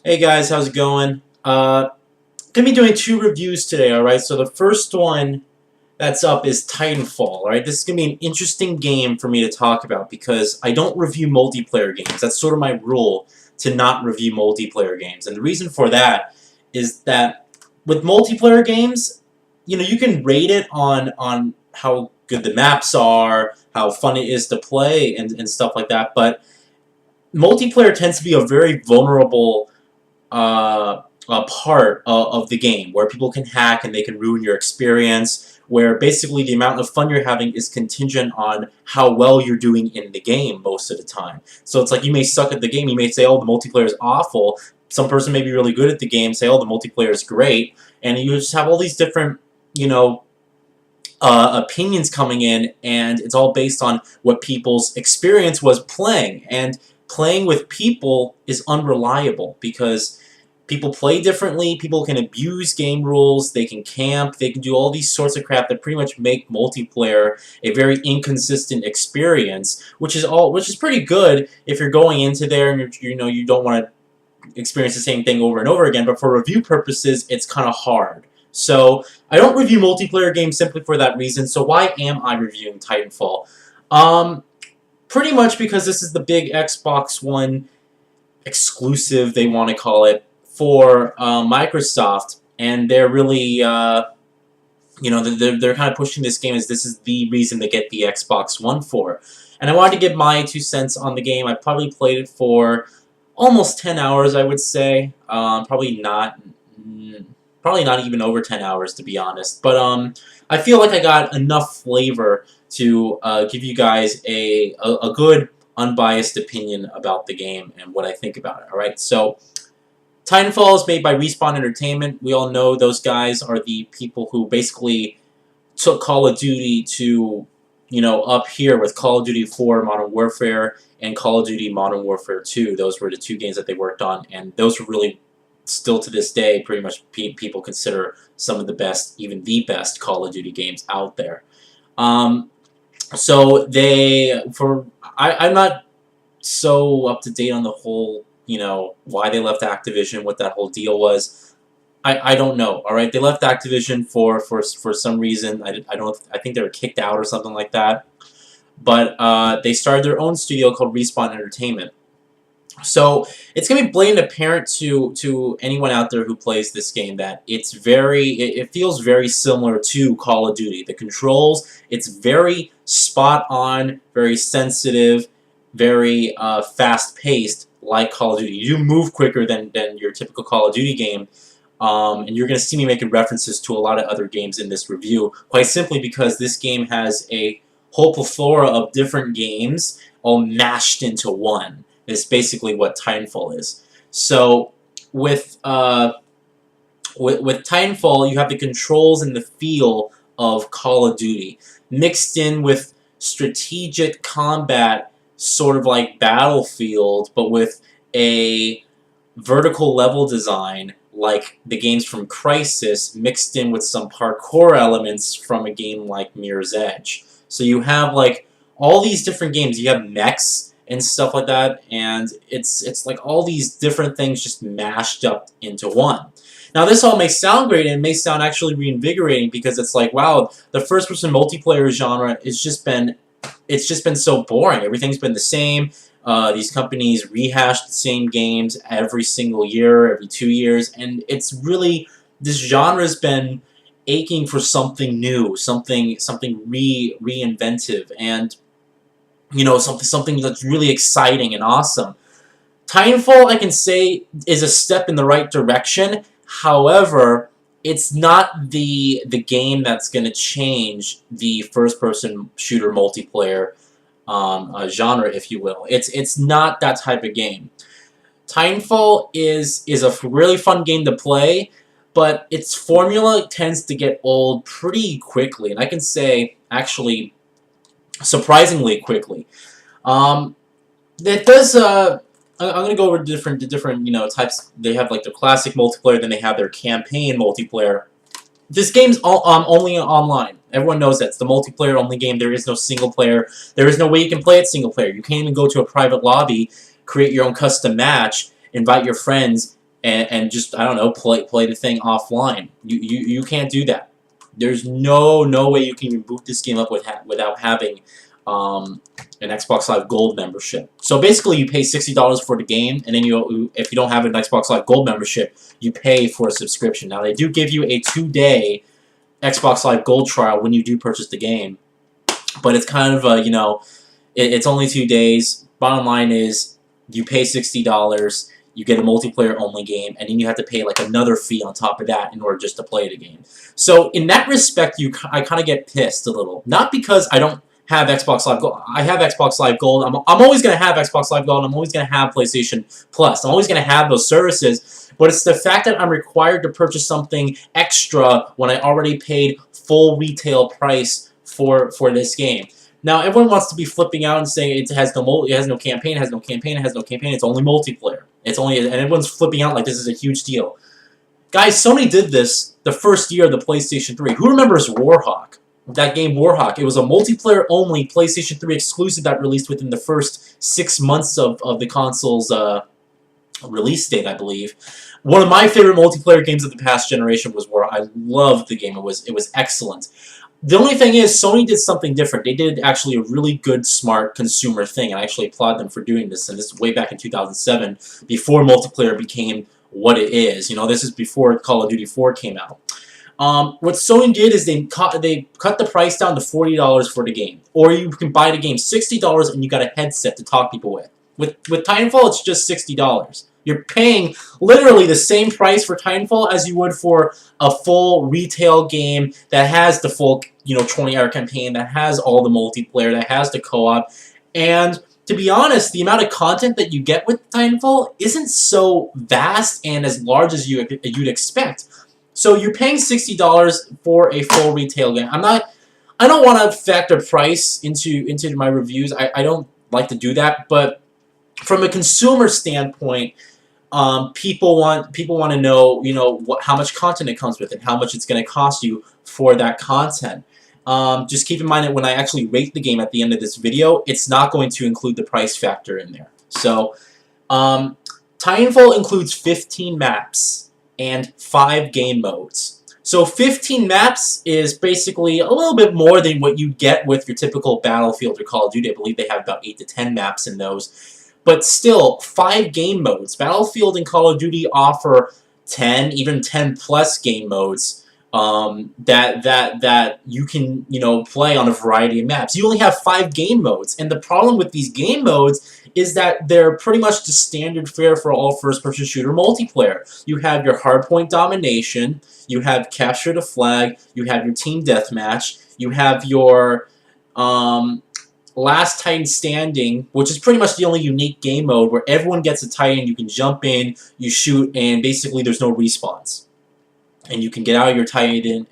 Hey guys, how's it going? Gonna be doing two reviews today, alright? So the first one that's up is Titanfall, alright? This is gonna be an interesting game for me to talk about because I don't review multiplayer games. That's sort of my rule, to not review multiplayer games. And the reason for that is that with multiplayer games, you can rate it on how good the maps are, how fun it is to play, and stuff like that, but multiplayer tends to be a very vulnerable a part of the game where people can hack and they can ruin your experience, where basically the amount of fun you're having is contingent on how well you're doing in the game most of the time. So it's like you may suck at the game, you may say, oh, the multiplayer is awful. Some person may be really good at the game, say, oh, the multiplayer is great, and you just have all these different, opinions coming in, and it's all based on what people's experience was playing. And playing with people is unreliable because people play differently, people can abuse game rules, they can camp, they can do all these sorts of crap that pretty much make multiplayer a very inconsistent experience, which is pretty good if you're going into there and you don't want to experience the same thing over and over again, but for review purposes, it's kind of hard. So, I don't review multiplayer games simply for that reason, so why am I reviewing Titanfall? Pretty much because this is the big Xbox One exclusive, they want to call it, for Microsoft, and they're really, they're kind of pushing this game as this is the reason to get the Xbox One for. And I wanted to give my 2 cents on the game. I probably played it for almost 10 hours, I would say. Probably not even over 10 hours, to be honest. But I feel like I got enough flavor to give you guys a good, unbiased opinion about the game and what I think about it. Alright, so Titanfall is made by Respawn Entertainment. We all know those guys are the people who basically took Call of Duty to, up here with Call of Duty 4 Modern Warfare and Call of Duty Modern Warfare 2. Those were the 2 games that they worked on, and those were really, still to this day, pretty much people consider some of the best, even the best Call of Duty games out there. So I'm not so up to date on the whole, why they left Activision, what that whole deal was. I don't know. All right, they left Activision for some reason. I think they were kicked out or something like that. But they started their own studio called Respawn Entertainment. So it's gonna be blatant apparent to anyone out there who plays this game that it feels very similar to Call of Duty. The controls, it's very spot on, very sensitive, very fast paced, like Call of Duty. You move quicker than your typical Call of Duty game, and you're going to see me making references to a lot of other games in this review, quite simply because this game has a whole plethora of different games all mashed into one. It's basically what Titanfall is. So with Titanfall, you have the controls and the feel of Call of Duty, mixed in with strategic combat, sort of like Battlefield, but with a vertical level design like the games from Crysis, mixed in with some parkour elements from a game like Mirror's Edge. So you have like all these different games. You have mechs and stuff like that, and it's like all these different things just mashed up into one. Now this all may sound great, and it may sound actually reinvigorating because it's like, wow, the first-person multiplayer genre it's just been so boring. Everything's been the same. These companies rehash the same games every single year, every 2 years, and it's really, this genre's been aching for something new, something reinventive, and something that's really exciting and awesome. Titanfall, I can say, is a step in the right direction. However, it's not the game that's going to change the first-person shooter multiplayer genre, if you will. It's not that type of game. Titanfall is a really fun game to play, but its formula tends to get old pretty quickly, and I can say, actually, surprisingly quickly. It does. I'm going to go over the different types. They have like their classic multiplayer, then they have their campaign multiplayer. This game's only online. Everyone knows that. It's the multiplayer-only game. There is no single player. There is no way you can play it single player. You can't even go to a private lobby, create your own custom match, invite your friends, and just, I don't know, play the thing offline. You can't do that. There's no way you can even boot this game up without having an Xbox Live Gold membership. So basically, you pay $60 for the game, and then if you don't have an Xbox Live Gold membership, you pay for a subscription. Now, they do give you a 2-day Xbox Live Gold trial when you do purchase the game, but it's kind of a, it's only 2 days. Bottom line is, you pay $60, you get a multiplayer-only game, and then you have to pay like another fee on top of that in order just to play the game. So in that respect, I kind of get pissed a little. Not because I don't have Xbox Live Gold. I have Xbox Live Gold. I'm always going to have Xbox Live Gold. I'm always going to have PlayStation Plus. I'm always going to have those services. But it's the fact that I'm required to purchase something extra when I already paid full retail price for this game. Now, everyone wants to be flipping out and saying it has no campaign, it has no campaign, it has no campaign, it's only multiplayer. And everyone's flipping out like this is a huge deal. Guys, Sony did this the first year of the PlayStation 3. Who remembers Warhawk? That game Warhawk. It was a multiplayer-only PlayStation 3 exclusive that released within the first 6 months of the console's release date, I believe. One of my favorite multiplayer games of the past generation was Warhawk. I loved the game. It was excellent. The only thing is, Sony did something different. They did actually a really good, smart consumer thing, and I actually applaud them for doing this. And this is way back in 2007, before multiplayer became what it is. This is before Call of Duty 4 came out. What Sony did is they cut the price down to $40 for the game, or you can buy the game $60 and you got a headset to talk people with. With Titanfall, it's just $60. You're paying literally the same price for Titanfall as you would for a full retail game that has the full 20-hour campaign, that has all the multiplayer, that has the co-op. And to be honest, the amount of content that you get with Titanfall isn't so vast and as large as you'd expect. So you're paying $60 for a full retail game. I don't want to factor price into my reviews. I don't like to do that, but from a consumer standpoint, people want to know how much content it comes with and how much it's going to cost you for that content. Just keep in mind that when I actually rate the game at the end of this video, it's not going to include the price factor in there. So Titanfall includes 15 maps and 5 game modes. So 15 maps is basically a little bit more than what you get with your typical Battlefield or Call of Duty. I believe they have about 8 to 10 maps in those. But still, 5 game modes. Battlefield and Call of Duty offer 10, even 10 plus game modes that you can play on a variety of maps. You only have 5 game modes, and the problem with these game modes is that they're pretty much the standard fare for all first-person shooter multiplayer. You have your hardpoint domination, you have capture the flag, you have your team deathmatch, you have your Last Titan Standing, which is pretty much the only unique game mode where everyone gets a Titan, you can jump in, you shoot, and basically there's no respawns. And you can get out of your Titan,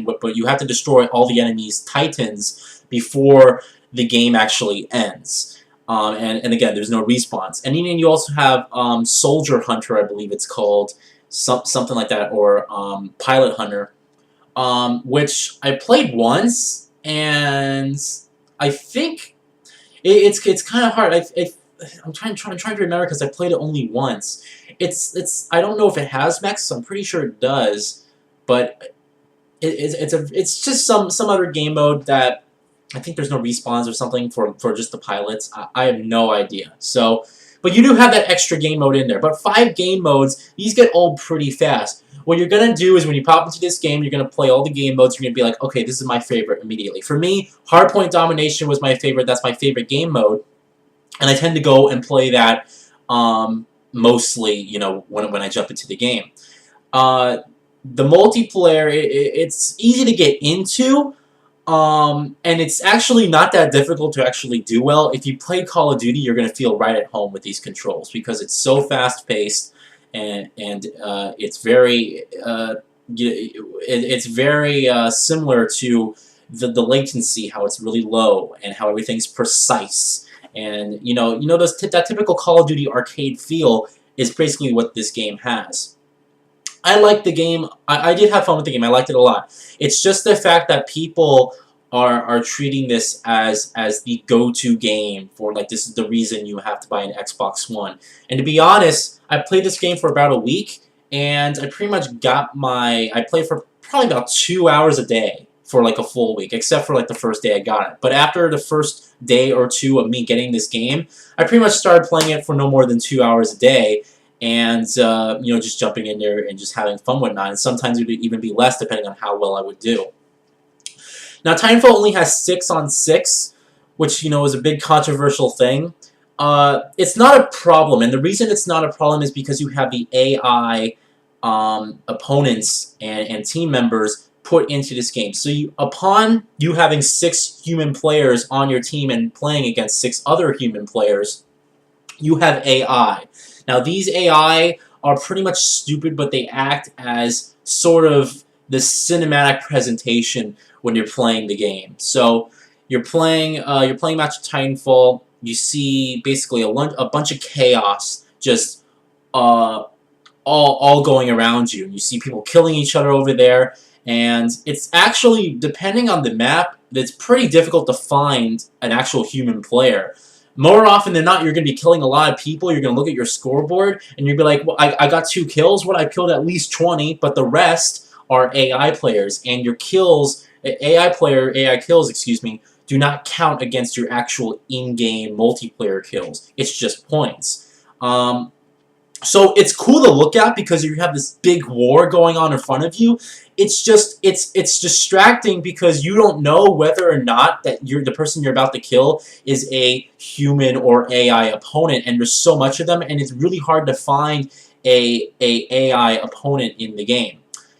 but you have to destroy all the enemy's Titans before the game actually ends. And again, there's no respawns. And then you also have Soldier Hunter, I believe it's called, something like that, or Pilot Hunter, which I played once, and I think it's kind of hard. I'm trying to remember because I played it only once. I don't know if it has mechs. I'm pretty sure it does, but it's just some other game mode that I think there's no respawns or something for just the pilots. I have no idea. So, but you do have that extra game mode in there. But 5 game modes, these get old pretty fast. What you're going to do is when you pop into this game, you're going to play all the game modes. You're going to be like, okay, this is my favorite immediately. For me, Hardpoint Domination was my favorite. That's my favorite game mode. And I tend to go and play that mostly, when I jump into the game. The multiplayer, it's easy to get into, and it's actually not that difficult to actually do well. If you play Call of Duty, you're going to feel right at home with these controls because it's so fast-paced. And it's very similar to the latency, how it's really low and how everything's precise. And that typical Call of Duty arcade feel is basically what this game has. I like the game. I did have fun with the game. I liked it a lot. It's just the fact that people are treating this as the go-to game for, like, this is the reason you have to buy an Xbox One. And to be honest, I played this game for about a week, and I pretty much got I played for probably about 2 hours a day for like a full week, except for like the first day I got it. But after the first day or two of me getting this game, I pretty much started playing it for no more than 2 hours a day, and you know, just jumping in there and just having fun with it. And sometimes it would even be less depending on how well I would do. Now, Titanfall only has 6 on 6, which, you know, is a big controversial thing. It's not a problem, and the reason it's not a problem is because you have the AI opponents and team members put into this game. So upon you having 6 human players on your team and playing against 6 other human players, you have AI. Now, these AI are pretty much stupid, but they act as sort of the cinematic presentation when you're playing the game. So you're playing a match of Titanfall. You see basically a bunch of chaos just all going around you. You see people killing each other over there, and it's actually, depending on the map, it's pretty difficult to find an actual human player. More often than not, you're going to be killing a lot of people. You're going to look at your scoreboard, and you'll be like, well, I got 2 kills. Well, I killed at least 20, but the rest are AI players, and your kills, AI kills, excuse me, do not count against your actual in-game multiplayer kills. It's just points. So it's cool to look at because you have this big war going on in front of you. It's just, it's distracting because you don't know whether or not that the person you're about to kill is a human or AI opponent, and there's so much of them, and it's really hard to find a AI opponent in the game.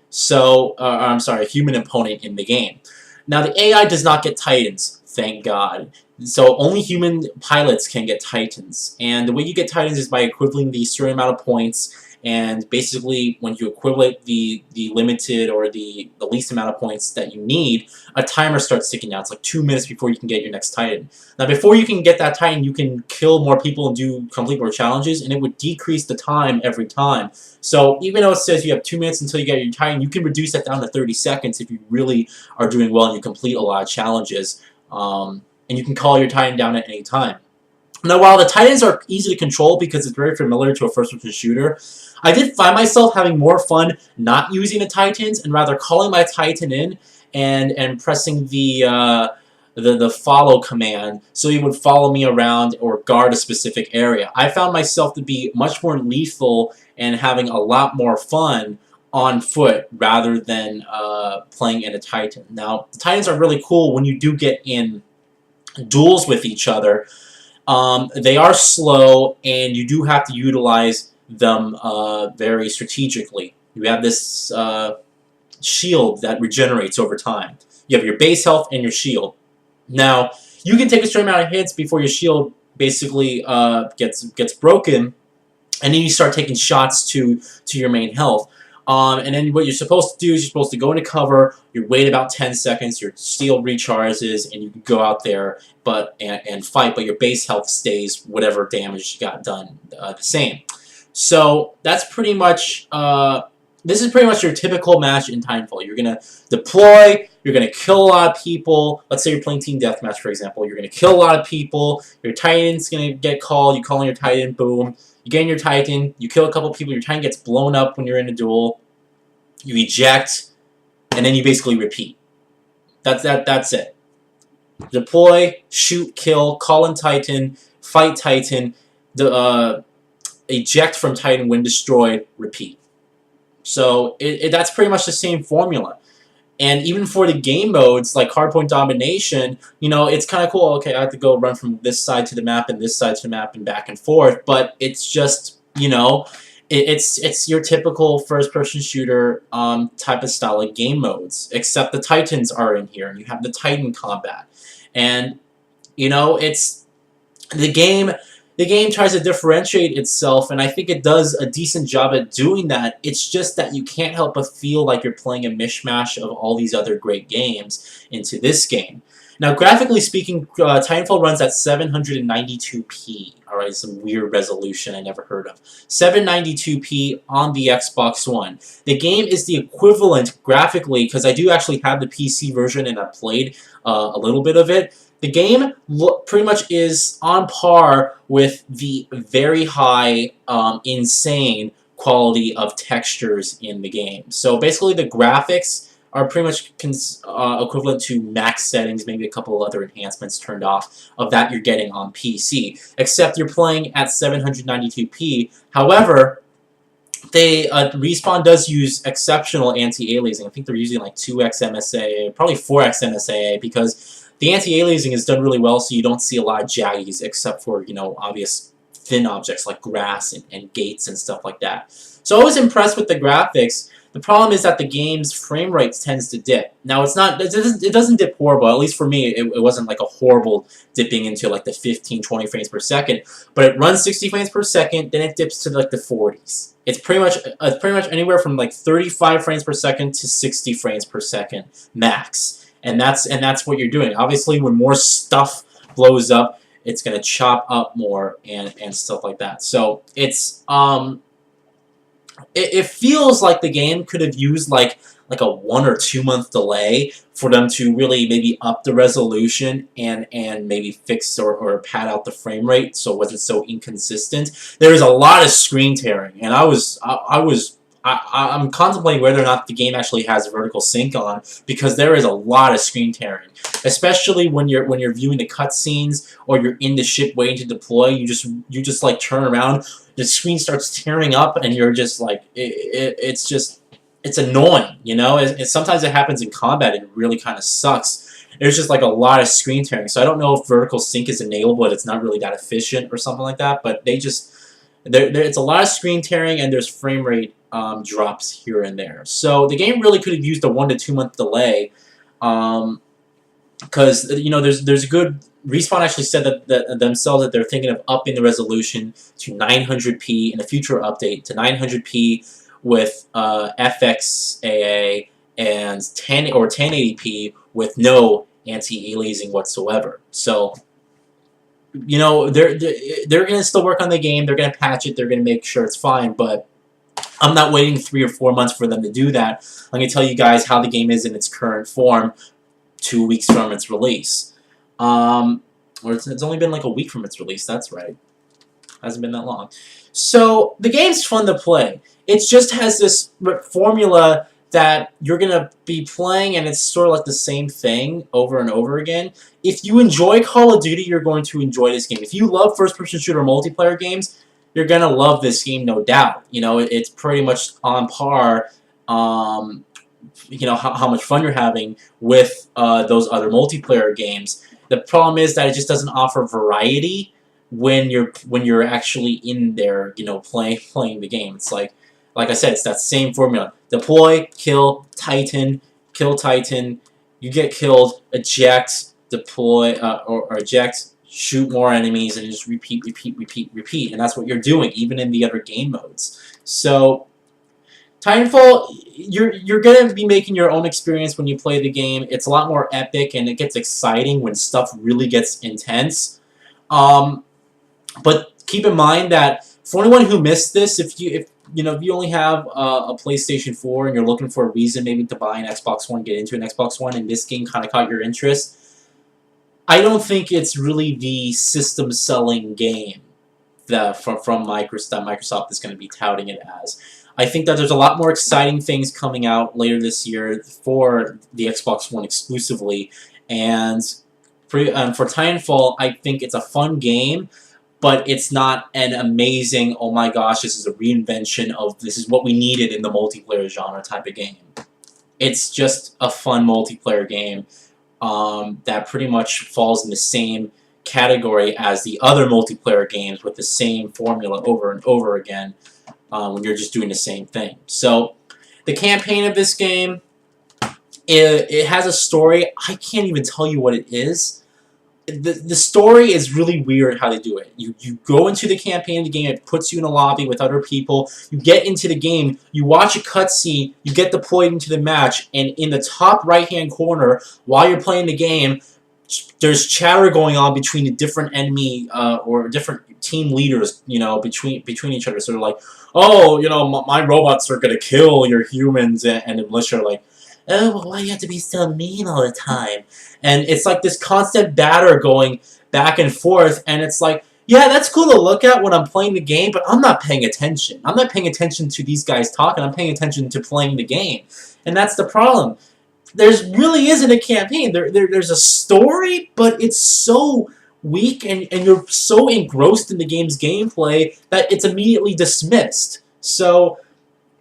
So, I'm sorry, a human opponent in the game. Now, the AI does not get Titans, thank God. So only human pilots can get Titans, and the way you get Titans is by equivaling the certain amount of points, and basically when you equivalent the limited or the least amount of points that you need, a timer starts ticking down. It's like 2 minutes before you can get your next Titan. Now, before you can get that Titan, you can kill more people and complete more challenges, and it would decrease the time every time. So even though it says you have 2 minutes until you get your Titan, you can reduce that down to 30 seconds if you really are doing well and you complete a lot of challenges. And you can call your Titan down at any time. Now, while the Titans are easy to control because it's very familiar to a first-person shooter, I did find myself having more fun not using the Titans and rather calling my Titan in and pressing the follow command so he would follow me around or guard a specific area. I found myself to be much more lethal and having a lot more fun on foot rather than playing in a Titan. Now, the Titans are really cool when you do get in duels with each other. They are slow, and you do have to utilize them very strategically. You have this shield that regenerates over time. You have your base health and your shield. Now, you can take a certain amount of hits before your shield basically gets broken, and then you start taking shots to your main health. And then what you're supposed to do is you're supposed to go into cover, you wait about 10 seconds, your shield recharges, and you can go out there and fight, but your base health stays whatever damage you got done the same. So that's pretty much, this is pretty much your typical match in Titanfall. You're going to deploy, you're going to kill a lot of people. Let's say you're playing Team Deathmatch, for example. You're going to kill a lot of people, your Titan's going to get called, you call in your Titan, boom. You get in your Titan, you kill a couple people, your Titan gets blown up when you're in a duel, you eject, and then you basically repeat. That's it. Deploy, shoot, kill, call in Titan, fight Titan, eject from Titan when destroyed, repeat. So that's pretty much the same formula. And even for the game modes, like Hardpoint Domination, you know, it's kind of cool. Okay, I have to go run from this side to the map and this side to the map and back and forth. But it's just, you know, it's your typical first-person shooter type of style of game modes. Except the Titans are in here, and you have the Titan combat. And, you know, it's the game tries to differentiate itself, and I think it does a decent job at doing that. It's just that you can't help but feel like you're playing a mishmash of all these other great games into this game. Now, graphically speaking, Titanfall runs at 792p. Alright, some weird resolution I never heard of. 792p on the Xbox One. The game is the equivalent graphically, because I do actually have the PC version and I played a little bit of it. The game pretty much is on par with the very high, insane quality of textures in the game. So basically the graphics are pretty much equivalent to max settings, maybe a couple of other enhancements turned off of that you're getting on PC. Except you're playing at 792p. However, Respawn does use exceptional anti-aliasing. I think they're using like 2x MSA, probably 4x MSA, because the anti-aliasing is done really well, so you don't see a lot of jaggies, except for, you know, obvious thin objects like grass and gates and stuff like that. So I was impressed with the graphics. The problem is that the game's frame rate tends to dip. Now, it doesn't dip horrible. At least for me, it wasn't like a horrible dipping into like the 15, 20 frames per second. But it runs 60 frames per second, then it dips to like the 40s. It's pretty much anywhere from like 35 frames per second to 60 frames per second max. And that's what you're doing. Obviously, when more stuff blows up, it's gonna chop up more and stuff like that. So it's it feels like the game could have used like a 1 or 2 month delay for them to really maybe up the resolution and maybe fix or pad out the frame rate so it wasn't so inconsistent. There is a lot of screen tearing, and I'm contemplating whether or not the game actually has vertical sync on, because there is a lot of screen tearing, especially when you're viewing the cutscenes or you're in the ship waiting to deploy. You just like turn around, the screen starts tearing up, and you're just like it's annoying, you know. Sometimes it happens in combat and it really kind of sucks. There's just like a lot of screen tearing, so I don't know if vertical sync is enabled, but it's not really that efficient or something like that. But it's a lot of screen tearing, and there's frame rate drops here and there. So the game really could have used a 1 to 2 month delay, because you know there's a good. Respawn actually said that themselves that they're thinking of upping the resolution to 900p in a future update to 900p with FXAA and 1080p with no anti-aliasing whatsoever. So, you know, they're gonna still work on the game. They're gonna patch it. They're gonna make sure it's fine. But I'm not waiting 3 or 4 months for them to do that. I'm gonna tell you guys how the game is in its current form 2 weeks from its release. Or it's only been like a week from its release. That's right. Hasn't been that long. So the game's fun to play. It just has this formula that you're gonna be playing, and it's sort of like the same thing over and over again. If you enjoy Call of Duty, you're going to enjoy this game. If you love first-person shooter multiplayer games, you're gonna love this game, no doubt. You know, it's pretty much on par. You know how much fun you're having with those other multiplayer games. The problem is that it just doesn't offer variety when you're actually in there, you know, playing the game. It's like I said, it's that same formula: deploy, kill Titan, you get killed, eject, deploy, or eject, shoot more enemies, and just repeat, and that's what you're doing even in the other game modes. So Titanfall, you're gonna be making your own experience when you play the game. It's a lot more epic, and it gets exciting when stuff really gets intense. But keep in mind that for anyone who missed this, if you only have a PlayStation 4 and you're looking for a reason maybe to buy an Xbox One, get into an Xbox One, and this game kind of caught your interest, I don't think it's really the system-selling game that from Microsoft is going to be touting it as. I think that there's a lot more exciting things coming out later this year for the Xbox One exclusively, and for Titanfall, I think it's a fun game, but it's not an amazing, oh my gosh, this is a reinvention of this is what we needed in the multiplayer genre type of game. It's just a fun multiplayer game that pretty much falls in the same category as the other multiplayer games with the same formula over and over again. When you're just doing the same thing. So, the campaign of this game, it has a story. I can't even tell you what it is. The story is really weird how they do it. You go into the campaign of the game, it puts you in a lobby with other people, you get into the game, you watch a cutscene, you get deployed into the match, and in the top right-hand corner, while you're playing the game, there's chatter going on between the different enemy or different team leaders, you know, between each other. So they're like, oh, you know, my robots are gonna kill your humans, and the militia are like, oh, well, why do you have to be so mean all the time? And it's like this constant batter going back and forth, and it's like, yeah, that's cool to look at when I'm playing the game, but I'm not paying attention. I'm not paying attention to these guys talking. I'm paying attention to playing the game, and that's the problem. There's really isn't a campaign. There's a story, but it's so weak, and you're so engrossed in the game's gameplay that it's immediately dismissed. So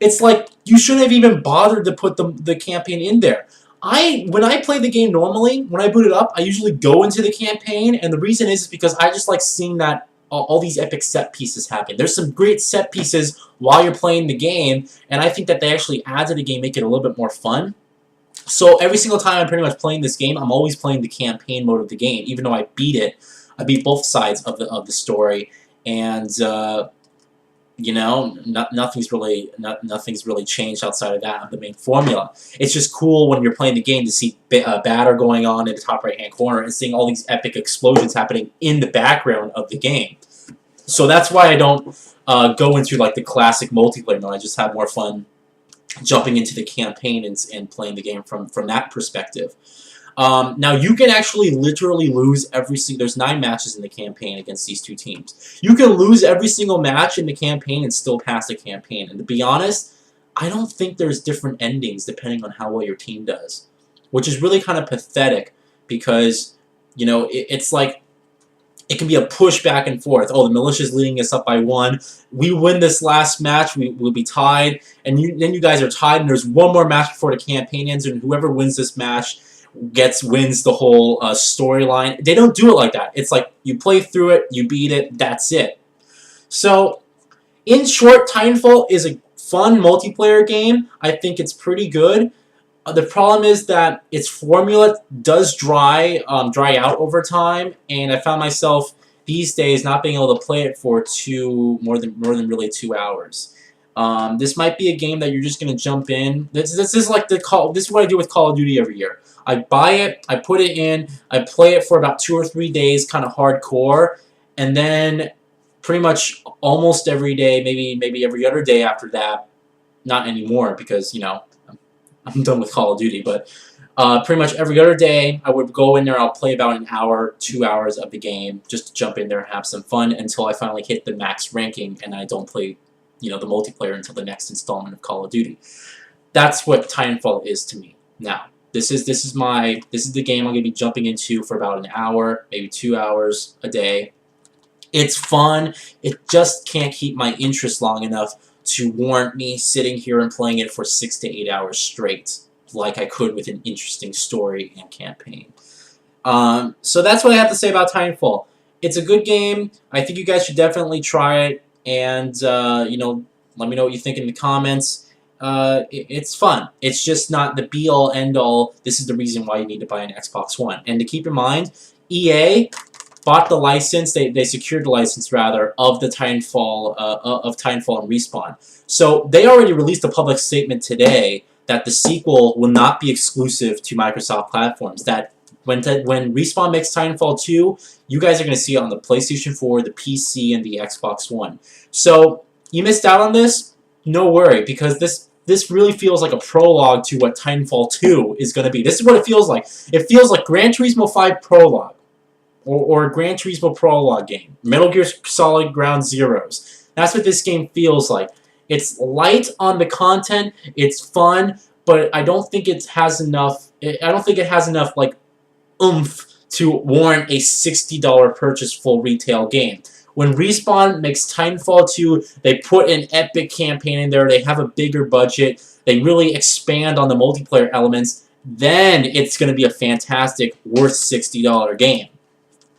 it's like you shouldn't have even bothered to put the campaign in there. When I play the game normally, when I boot it up, I usually go into the campaign, and the reason is because I just like seeing that all these epic set pieces happen. There's some great set pieces while you're playing the game, and I think that they actually add to the game, make it a little bit more fun. So every single time I'm pretty much playing this game, I'm always playing the campaign mode of the game. Even though I beat it, I beat both sides of the story, and you know, nothing's really changed outside of that of the main formula. It's just cool when you're playing the game to see batter going on in the top right hand corner and seeing all these epic explosions happening in the background of the game. So that's why I don't go into like the classic multiplayer mode. I just have more fun jumping into the campaign and playing the game from that perspective. Now, you can actually literally lose every single... There's 9 matches in the campaign against these two teams. You can lose every single match in the campaign and still pass the campaign. And to be honest, I don't think there's different endings depending on how well your team does. Which is really kind of pathetic because, you know, it's like... It can be a push back and forth. Oh, the militia's leading us up by 1. We win this last match, we'll be tied. And then you guys are tied, and there's one more match before the campaign ends, and whoever wins this match wins the whole storyline. They don't do it like that. It's like you play through it, you beat it, that's it. So, in short, Titanfall is a fun multiplayer game. I think it's pretty good. The problem is that its formula does dry out over time, and I found myself these days not being able to play it for more than really 2 hours. This might be a game that you're just gonna jump in. This is like this is what I do with Call of Duty every year. I buy it, I put it in, I play it for about 2 or 3 days, kind of hardcore, and then pretty much almost every day, maybe every other day after that. Not anymore because, you know, I'm done with Call of Duty, but pretty much every other day I would go in there, I'll play about an hour, 2 hours of the game, just to jump in there and have some fun until I finally hit the max ranking and I don't play, you know, the multiplayer until the next installment of Call of Duty. That's what Titanfall is to me. Now, this is the game I'm going to be jumping into for about an hour, maybe 2 hours a day. It's fun, it just can't keep my interest long enough to warrant me sitting here and playing it for 6 to 8 hours straight, like I could with an interesting story and campaign. So that's what I have to say about Titanfall. It's a good game. I think you guys should definitely try it, and you know, let me know what you think in the comments. It's fun. It's just not the be-all, end-all. This is the reason why you need to buy an Xbox One. And to keep in mind, EA bought the license, they secured the license rather, of the Titanfall, Titanfall and Respawn. So they already released a public statement today that the sequel will not be exclusive to Microsoft platforms. That when Respawn makes Titanfall 2, you guys are going to see it on the PlayStation 4, the PC, and the Xbox One. So you missed out on this? No worry, because this really feels like a prologue to what Titanfall 2 is going to be. This is what it feels like. It feels like Gran Turismo 5 Prologue. Or a Gran Turismo Prologue game. Metal Gear Solid Ground Zeroes. That's what this game feels like. It's light on the content, it's fun, but I don't think it has enough like oomph to warrant a $60 purchase full retail game. When Respawn makes Titanfall 2, they put an epic campaign in there, they have a bigger budget, they really expand on the multiplayer elements, then it's going to be a fantastic, worth $60 game.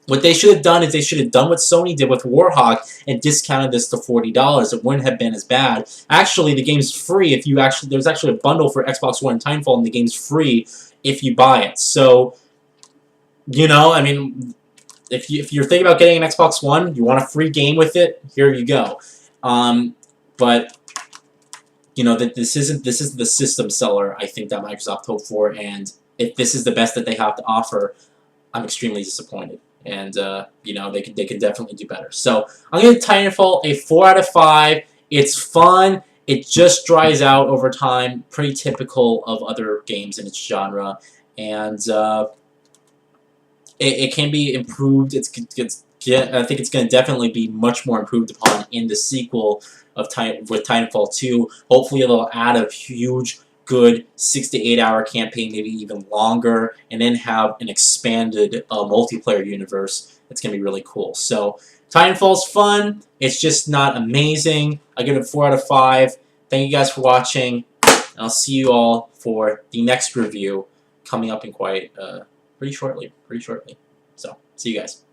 What they should have done is they should have done what Sony did with Warhawk and discounted this to $40. It wouldn't have been as bad. Actually, the game's free if you there's actually a bundle for Xbox One and Titanfall, and the game's free if you buy it. So, you know, I mean, if you're thinking about getting an Xbox One, you want a free game with it, here you go. But you know that this isn't the system seller I think that Microsoft hoped for, and if this is the best that they have to offer, I'm extremely disappointed. And you know, they could definitely do better. So I'm gonna give Titanfall a 4 out of 5. It's fun. It just dries out over time, pretty typical of other games in its genre, and it can be improved. I think it's going to definitely be much more improved upon in the sequel of with Titanfall 2. Hopefully, they'll add a huge, good 6 to 8 hour campaign, maybe even longer, and then have an expanded multiplayer universe. That's going to be really cool. So, Titanfall's fun. It's just not amazing. I give it a 4 out of 5. Thank you guys for watching. And I'll see you all for the next review coming up in quite pretty shortly. So, see you guys.